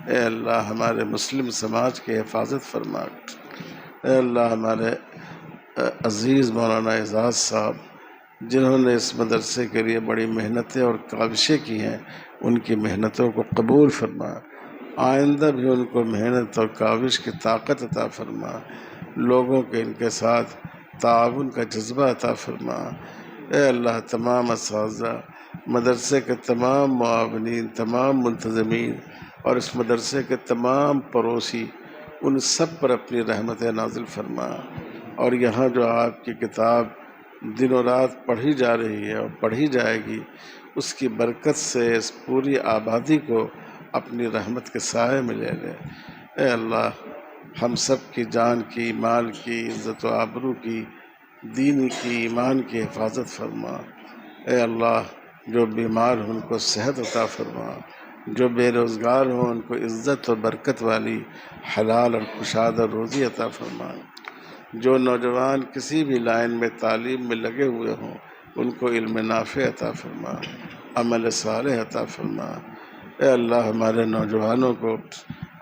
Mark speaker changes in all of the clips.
Speaker 1: اے اللہ ہمارے مسلم سماج کی حفاظت فرما۔ اے اللہ ہمارے عزیز مولانا اعزاز صاحب جنہوں نے اس مدرسے کے لیے بڑی محنتیں اور کاوشیں کی ہیں، ان کی محنتوں کو قبول فرما۔ آئندہ بھی ان کو محنت اور کاوش کی طاقت عطا فرما، لوگوں کے ان کے ساتھ تعاون کا جذبہ عطا فرما۔ اے اللہ تمام اساتذہ، مدرسے کے تمام معاونین، تمام منتظمین اور اس مدرسے کے تمام پڑوسی، ان سب پر اپنی رحمت نازل فرما۔ اور یہاں جو آپ کی کتاب دن و رات پڑھی جا رہی ہے اور پڑھی جائے گی، اس کی برکت سے اس پوری آبادی کو اپنی رحمت کے سائے میں لے لے۔ اے اللہ ہم سب کی جان کی، مال کی، عزت و آبرو کی، دین کی، ایمان کی حفاظت فرما۔ اے اللہ جو بیمار ہوں ان کو صحت عطا فرما، جو بے روزگار ہوں ان کو عزت و برکت والی حلال اور کشادہ روزی عطا فرما، جو نوجوان کسی بھی لائن میں تعلیم میں لگے ہوئے ہوں ان کو علم نافع عطا فرما، عمل صالح عطا فرما۔ اے اللہ ہمارے نوجوانوں کو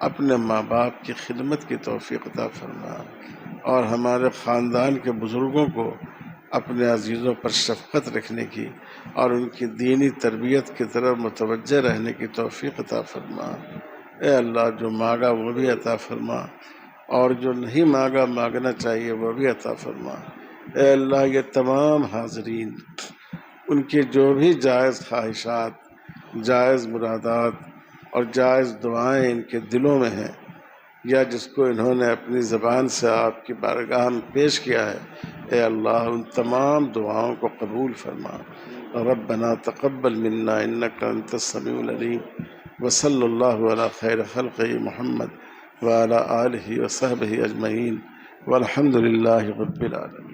Speaker 1: اپنے ماں باپ کی خدمت کی توفیق عطا فرما، اور ہمارے خاندان کے بزرگوں کو اپنے عزیزوں پر شفقت رکھنے کی اور ان کی دینی تربیت کی طرف متوجہ رہنے کی توفیق عطا فرما۔ اے اللہ جو مانگا وہ بھی عطا فرما، اور جو نہیں مانگا مانگنا چاہیے وہ بھی عطا فرما۔ اے اللہ یہ تمام حاضرین ان کی جو بھی جائز خواہشات، جائز مرادات اور جائز دعائیں ان کے دلوں میں ہیں، یا جس کو انہوں نے اپنی زبان سے آپ کی بارگاہ میں پیش کیا ہے، اے اللہ ان تمام دعاؤں کو قبول فرما۔ ربنا تقبل منا انک انت السمیع العلیم، وصلی اللہ علی خیر خلقہ محمد وعلی آلہ وصحبہ اجمعین، والحمد للہ رب العالمین۔